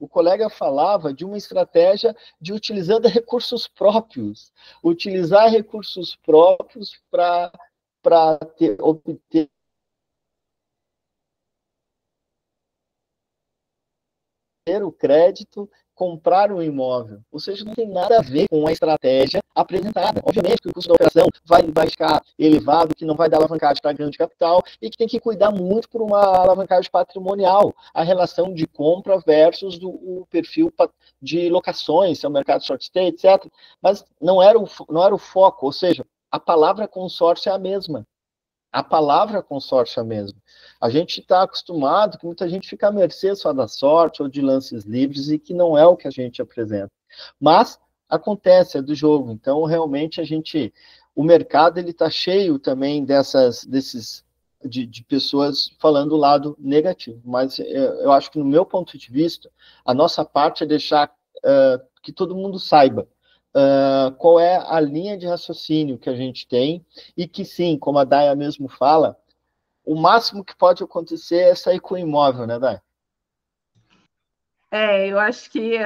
o colega falava de uma estratégia de utilizando recursos próprios, utilizar recursos próprios para obter o crédito, comprar um imóvel. Ou seja, não tem nada a ver com a estratégia apresentada. Obviamente que o custo da operação vai ficar elevado, que não vai dar alavancagem para grande capital e que tem que cuidar muito por uma alavancagem patrimonial, a relação de compra versus o perfil de locações, se é o mercado short stay, etc. Mas não era o foco, ou seja, a palavra consórcio é a mesma. A palavra consórcio é a mesma. A gente está acostumado que muita gente fica à mercê só da sorte ou de lances livres e que não é o que a gente apresenta. Mas acontece, é do jogo. Então, realmente, o mercado ele está cheio também de pessoas falando o lado negativo. Mas eu acho que, no meu ponto de vista, a nossa parte é deixar que todo mundo saiba qual é a linha de raciocínio que a gente tem e que, sim, como a Daya mesmo fala, o máximo que pode acontecer é sair com o imóvel, né, Daya? Eu acho que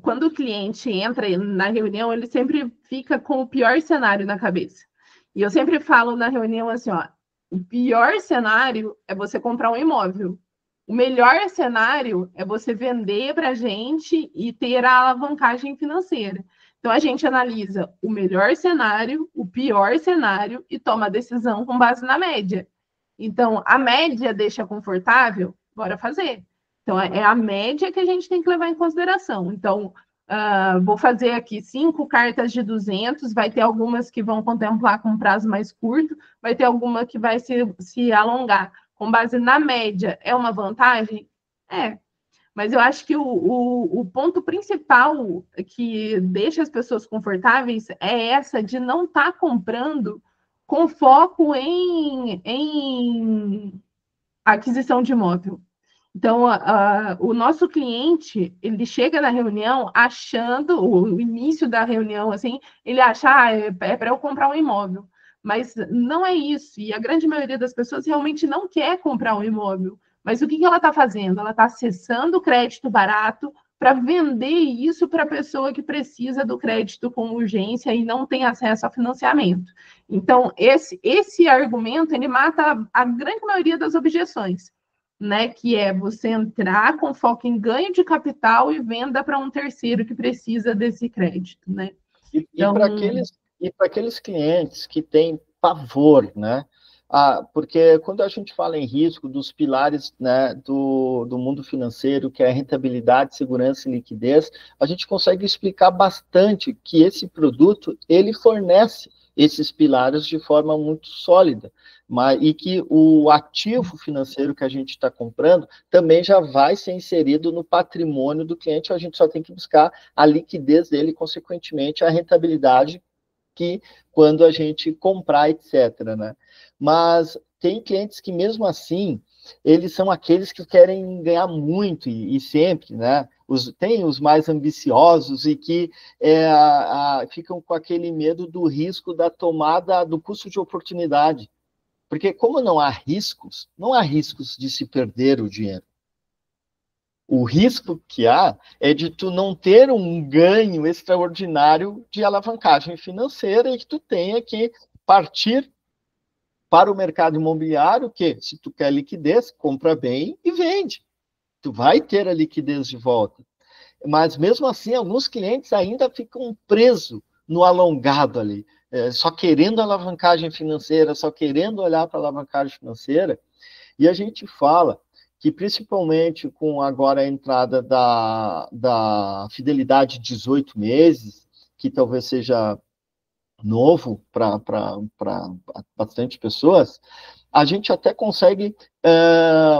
quando o cliente entra na reunião, ele sempre fica com o pior cenário na cabeça. E eu sempre falo na reunião assim, ó, o pior cenário é você comprar um imóvel. O melhor cenário é você vender para a gente e ter a alavancagem financeira. Então, a gente analisa o melhor cenário, o pior cenário e toma a decisão com base na média. Então, a média deixa confortável, bora fazer. Então, é a média que a gente tem que levar em consideração. Então, vou fazer aqui 5 cartas de 200, vai ter algumas que vão contemplar com prazo mais curto, vai ter alguma que vai se alongar. com base na média, é uma vantagem? É. Mas eu acho que o ponto principal que deixa as pessoas confortáveis é essa de não estar comprando com foco em aquisição de imóvel. Então, o nosso cliente, ele chega na reunião achando, o início da reunião, assim, ele acha, é para eu comprar um imóvel. Mas não é isso. E a grande maioria das pessoas realmente não quer comprar um imóvel. Mas o que ela está fazendo? Ela está acessando o crédito barato para vender isso para a pessoa que precisa do crédito com urgência e não tem acesso a financiamento. Então, esse argumento, ele mata a grande maioria das objeções, né? Que é você entrar com foco em ganho de capital e venda para um terceiro que precisa desse crédito, né? Então... para aqueles clientes que têm pavor, né? Porque quando a gente fala em risco dos pilares, né, do mundo financeiro, que é rentabilidade, segurança e liquidez, a gente consegue explicar bastante que esse produto, ele fornece esses pilares de forma muito sólida, e que o ativo financeiro que a gente está comprando também já vai ser inserido no patrimônio do cliente, a gente só tem que buscar a liquidez dele, consequentemente, a rentabilidade que quando a gente comprar, etc., né? Mas tem clientes que, mesmo assim, eles são aqueles que querem ganhar muito e sempre, né? Tem os mais ambiciosos e que ficam com aquele medo do risco da tomada do custo de oportunidade. Porque como não há riscos de se perder o dinheiro. O risco que há é de tu não ter um ganho extraordinário de alavancagem financeira e que tu tenha que partir para o mercado imobiliário, que se tu quer liquidez, compra bem e vende. Tu vai ter a liquidez de volta. Mas mesmo assim, alguns clientes ainda ficam presos no alongado ali, só querendo alavancagem financeira, só querendo olhar para a alavancagem financeira. E a gente fala que principalmente com agora a entrada da fidelidade de 18 meses, que talvez seja novo para bastante pessoas, a gente até consegue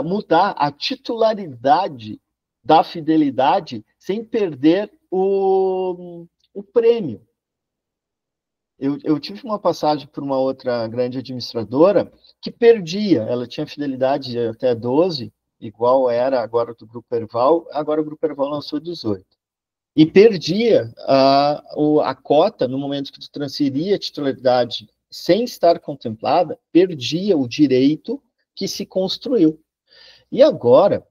mudar a titularidade da fidelidade sem perder o prêmio. Eu tive uma passagem por uma outra grande administradora que perdia, ela tinha fidelidade de até 12, igual era agora do Grupo Erval, agora o Grupo Erval lançou 18. E perdia a cota, no momento que tu transferia a titularidade sem estar contemplada, perdia o direito que se construiu. E agora,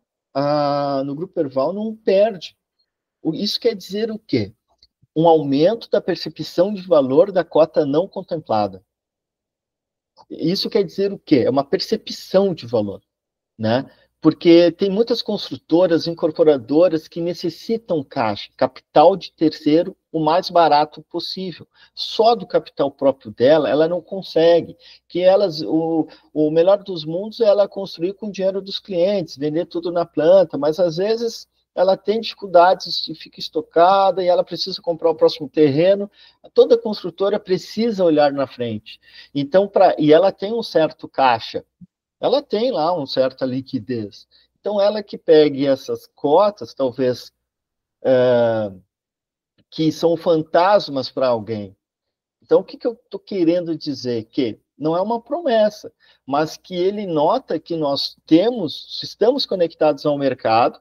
no Grupo Erval não perde. Isso quer dizer o quê? Um aumento da percepção de valor da cota não contemplada. Isso quer dizer o quê? É uma percepção de valor, né? Porque tem muitas construtoras, incorporadoras que necessitam caixa, capital de terceiro, o mais barato possível. Só do capital próprio dela, ela não consegue. Que o melhor dos mundos é ela construir com o dinheiro dos clientes, vender tudo na planta, mas às vezes ela tem dificuldades e fica estocada e ela precisa comprar o próximo terreno. Toda construtora precisa olhar na frente. Então, e ela tem um certo caixa, ela tem lá uma certa liquidez. Então, ela que pegue essas cotas, talvez, que são fantasmas para alguém. Então, o que eu estou querendo dizer? Que não é uma promessa, mas que ele nota que nós estamos conectados ao mercado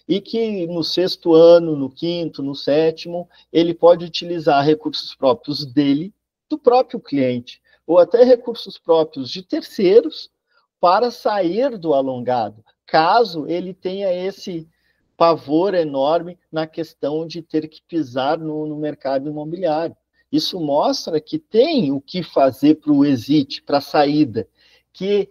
e que no 6º ano, no 5º, no 7º, ele pode utilizar recursos próprios dele, do próprio cliente, ou até recursos próprios de terceiros, para sair do alongado, caso ele tenha esse pavor enorme na questão de ter que pisar no mercado imobiliário. Isso mostra que tem o que fazer para o exit, para a saída, que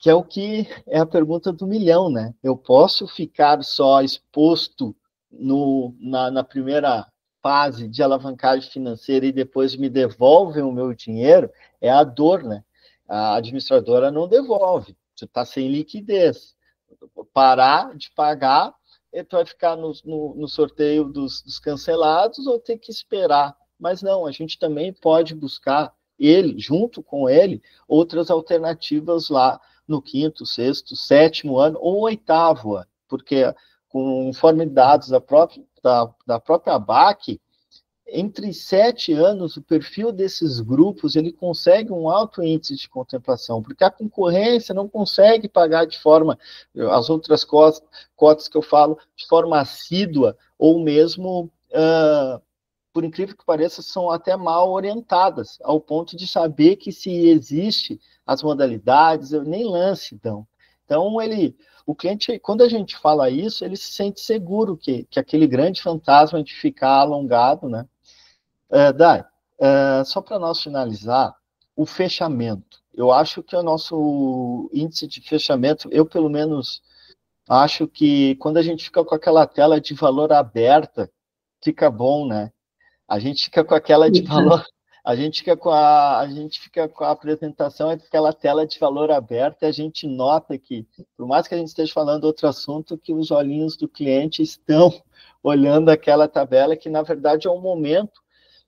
é o que é a pergunta do milhão, né? Eu posso ficar só exposto na primeira fase de alavancagem financeira e depois me devolvem o meu dinheiro? É a dor, né? A administradora não devolve, você está sem liquidez. Parar de pagar, tu vai ficar no sorteio dos cancelados ou ter que esperar. Mas não, a gente também pode buscar junto com ele, outras alternativas lá no quinto, sexto, sétimo ano ou oitavo ano, porque conforme dados da própria ABAC, entre 7 anos, o perfil desses grupos, ele consegue um alto índice de contemplação, porque a concorrência não consegue pagar de forma, as outras cotas que eu falo, de forma assídua, ou mesmo, por incrível que pareça, são até mal orientadas, ao ponto de saber que se existe as modalidades, eu nem lance dão. Então, o cliente, quando a gente fala isso, ele se sente seguro que aquele grande fantasma de ficar alongado, né? Dai, só para nós finalizar, o fechamento. Eu acho que o nosso índice de fechamento, eu pelo menos acho que quando a gente fica com aquela tela de valor aberta, fica bom, né? A gente fica com aquela de valor, a gente fica com a apresentação aquela tela de valor aberto e a gente nota que, por mais que a gente esteja falando outro assunto, que os olhinhos do cliente estão olhando aquela tabela, que na verdade é um momento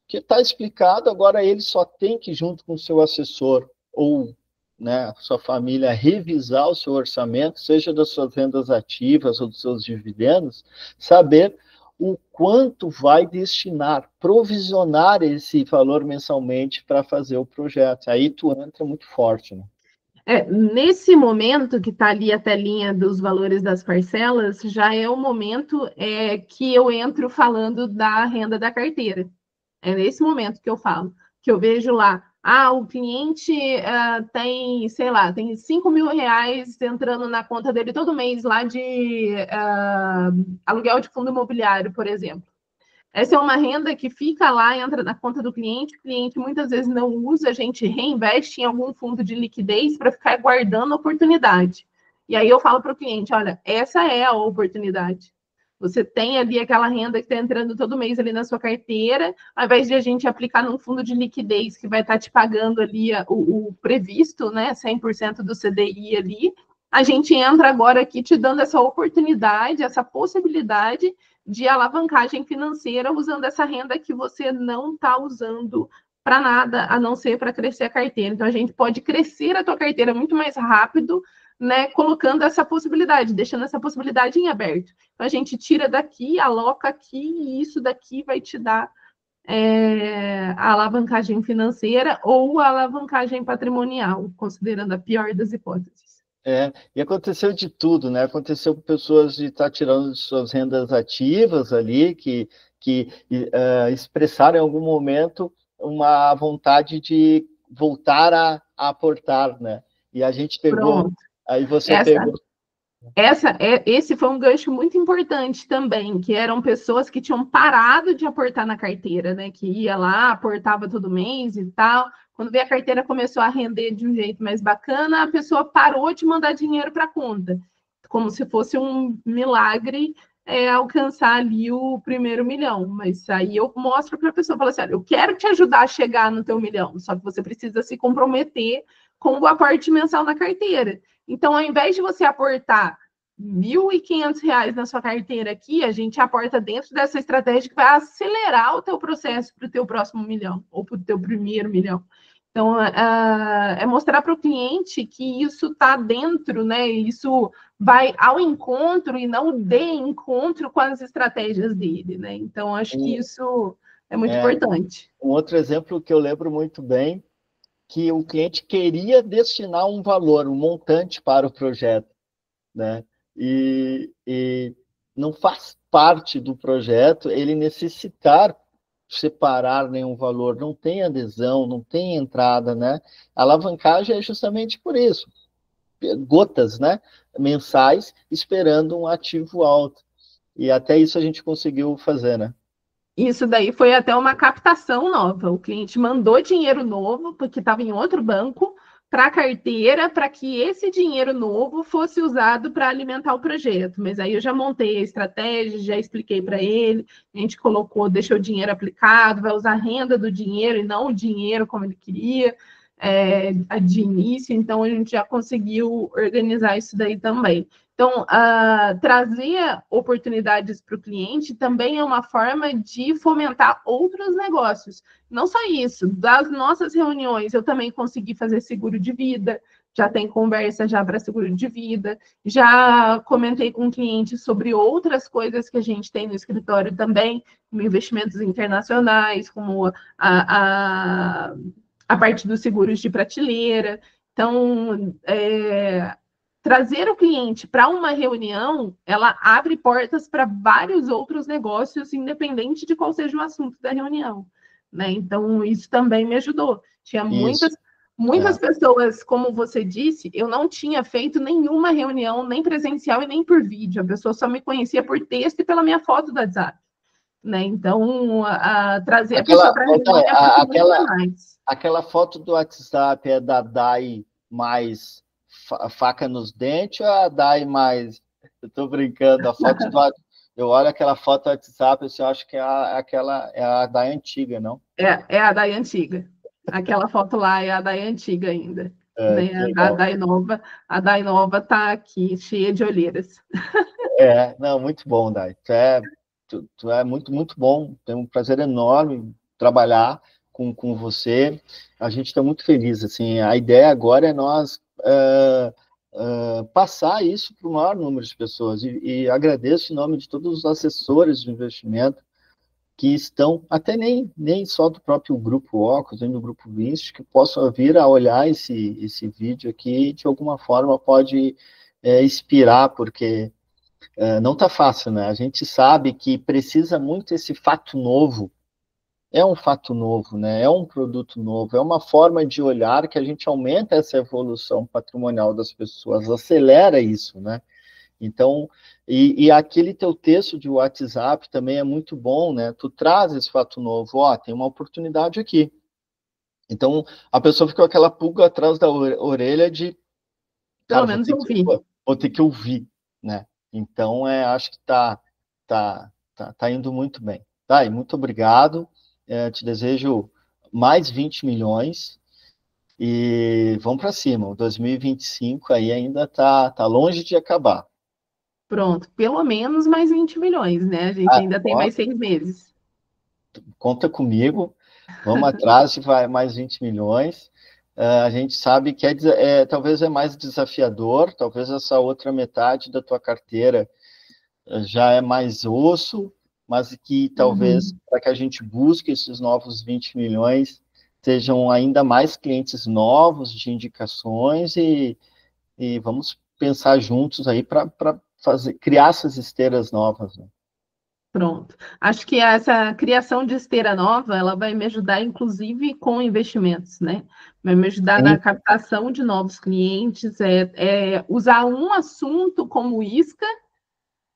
que está explicado, agora ele só tem que, junto com o seu assessor ou, né, sua família, revisar o seu orçamento, seja das suas rendas ativas ou dos seus dividendos, saber o quanto vai destinar, provisionar esse valor mensalmente para fazer o projeto. Aí tu entra muito forte, né? Nesse momento que está ali a telinha dos valores das parcelas, já é o momento que eu entro falando da renda da carteira. É nesse momento que eu falo, que eu vejo lá, o cliente tem, sei lá, tem 5 mil reais entrando na conta dele todo mês lá de aluguel de fundo imobiliário, por exemplo. Essa é uma renda que fica lá, entra na conta do cliente, o cliente muitas vezes não usa, a gente reinveste em algum fundo de liquidez para ficar guardando a oportunidade. E aí eu falo para o cliente, olha, essa é a oportunidade. Você tem ali aquela renda que está entrando todo mês ali na sua carteira, ao invés de a gente aplicar num fundo de liquidez que vai estar te pagando ali o previsto, né, 100% do CDI ali, a gente entra agora aqui te dando essa oportunidade, essa possibilidade de alavancagem financeira usando essa renda que você não está usando para nada, a não ser para crescer a carteira. Então, a gente pode crescer a tua carteira muito mais rápido, né, colocando essa possibilidade, deixando essa possibilidade em aberto. Então, a gente tira daqui, aloca aqui, e isso daqui vai te dar a alavancagem financeira ou a alavancagem patrimonial, considerando a pior das hipóteses. E aconteceu de tudo, né? Aconteceu com pessoas de estar tirando de suas rendas ativas ali, que expressaram em algum momento uma vontade de voltar a aportar, né? E a gente pegou, Pronto. aí você pegou. Esse foi um gancho muito importante também, que eram pessoas que tinham parado de aportar na carteira, né? Que ia lá, aportava todo mês e tal. Quando veio a carteira começou a render de um jeito mais bacana, a pessoa parou de mandar dinheiro para a conta, como se fosse um milagre alcançar ali o primeiro milhão. Mas aí eu mostro para a pessoa, falo assim, olha, eu quero te ajudar a chegar no teu milhão, só que você precisa se comprometer com o aporte mensal na carteira. Então, ao invés de você aportar R$ 1.500 na sua carteira aqui, a gente aporta dentro dessa estratégia que vai acelerar o teu processo para o teu próximo milhão, ou para o teu primeiro milhão. Então, é mostrar para o cliente que isso está dentro, né? Isso vai ao encontro e não de encontro com as estratégias dele, né? Então, acho que isso é muito importante. Um outro exemplo que eu lembro muito bem, que o cliente queria destinar um valor, um montante para o projeto, né? E não faz parte do projeto ele necessitar separar nenhum valor, não tem adesão, não tem entrada, né? A alavancagem é justamente por isso, gotas, né? Mensais, esperando um ativo alto. E até isso a gente conseguiu fazer, né? Isso daí foi até uma captação nova. O cliente mandou dinheiro novo, porque estava em outro banco, para a carteira, para que esse dinheiro novo fosse usado para alimentar o projeto. Mas aí eu já montei a estratégia, já expliquei para ele, a gente colocou, deixou o dinheiro aplicado, vai usar a renda do dinheiro e não o dinheiro como ele queria de início, então a gente já conseguiu organizar isso daí também. Então, trazer oportunidades para o cliente também é uma forma de fomentar outros negócios. Não só isso, das nossas reuniões, eu também consegui fazer seguro de vida, já tem conversa já para seguro de vida, já comentei com clientes sobre outras coisas que a gente tem no escritório também, como investimentos internacionais, como a parte dos seguros de prateleira. Então, trazer o cliente para uma reunião, ela abre portas para vários outros negócios, independente de qual seja o assunto da reunião, né? Então, isso também me ajudou. Tinha Isso. muitas pessoas, como você disse, eu não tinha feito nenhuma reunião, nem presencial e nem por vídeo. A pessoa só me conhecia por texto e pela minha foto do WhatsApp, né? Então, trazer a pessoa para a reunião me aproximou mais. Aquela foto do WhatsApp é da Dai mais faca nos dentes ou a Dai mais... Eu estou brincando, a foto do... Eu olho aquela foto do WhatsApp e eu acho que é a Dai antiga, não? É a Dai antiga. Aquela foto lá é a Dai antiga ainda. Né? A Dai nova está aqui, cheia de olheiras. Não, muito bom, Dai. Tu é muito, muito bom. Tem um prazer enorme trabalhar com você. A gente está muito feliz. Assim, a ideia agora é nós passar isso para o maior número de pessoas. E agradeço em nome de todos os assessores de investimento que estão, até nem só do próprio Grupo Ocus, nem do Grupo Vinci, que possam vir a olhar esse vídeo aqui e, de alguma forma, pode inspirar, porque não está fácil, né? A gente sabe que precisa muito esse fato novo. É um fato novo, né? É um produto novo, é uma forma de olhar que a gente aumenta essa evolução patrimonial das pessoas, acelera isso, né? Então, e aquele teu texto de WhatsApp também é muito bom, né? Tu traz esse fato novo, tem uma oportunidade aqui. Então, a pessoa fica com aquela pulga atrás da orelha de, cara, Pelo menos ouvir. Vou ter que ouvir, né? Então, acho que tá indo muito bem. Tá, e muito obrigado. Te desejo mais 20 milhões e vamos para cima. O 2025 aí ainda tá longe de acabar. Pronto, pelo menos mais 20 milhões, né? A gente ainda tem mais 6 meses. Conta comigo, vamos atrás de mais 20 milhões. A gente sabe que talvez é mais desafiador, talvez essa outra metade da tua carteira já é mais osso, mas que talvez para que a gente busque esses novos 20 milhões sejam ainda mais clientes novos de indicações e vamos pensar juntos aí para criar essas esteiras novas, né? Pronto. Acho que essa criação de esteira nova, ela vai me ajudar, inclusive, com investimentos, né? Vai me ajudar na captação de novos clientes, usar um assunto como isca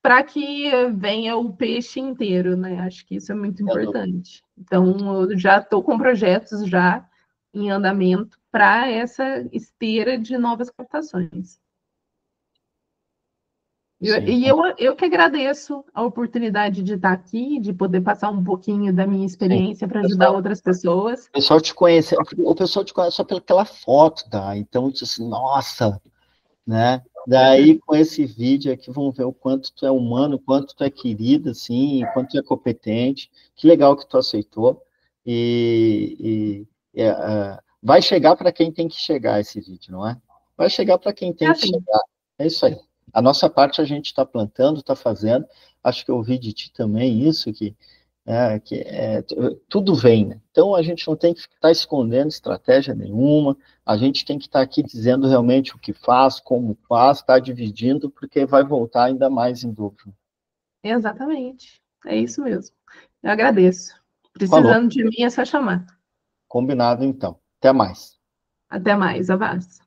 para que venha o peixe inteiro, né? Acho que isso é muito importante. Então, eu já estou com projetos já em andamento para essa esteira de novas captações. Eu que agradeço a oportunidade de estar aqui, de poder passar um pouquinho da minha experiência para ajudar outras pessoas. O pessoal te conhece só pela foto, tá? Então, diz assim, nossa, né? Daí, com esse vídeo aqui, vão ver o quanto tu é humano, o quanto tu é querida, assim, o quanto tu é competente. Que legal que tu aceitou. Vai chegar para quem tem que chegar esse vídeo, não é? Vai chegar para quem tem que chegar. É isso aí. A nossa parte a gente está plantando, está fazendo. Acho que eu ouvi de ti também isso, que tudo vem, né? Então a gente não tem que estar escondendo estratégia nenhuma, a gente tem que estar aqui dizendo realmente o que faz, como faz, está dividindo, porque vai voltar ainda mais em dobro. Exatamente, é isso mesmo. Eu agradeço. Precisando de mim é só chamar. Combinado então. Até mais. Até mais, abraço.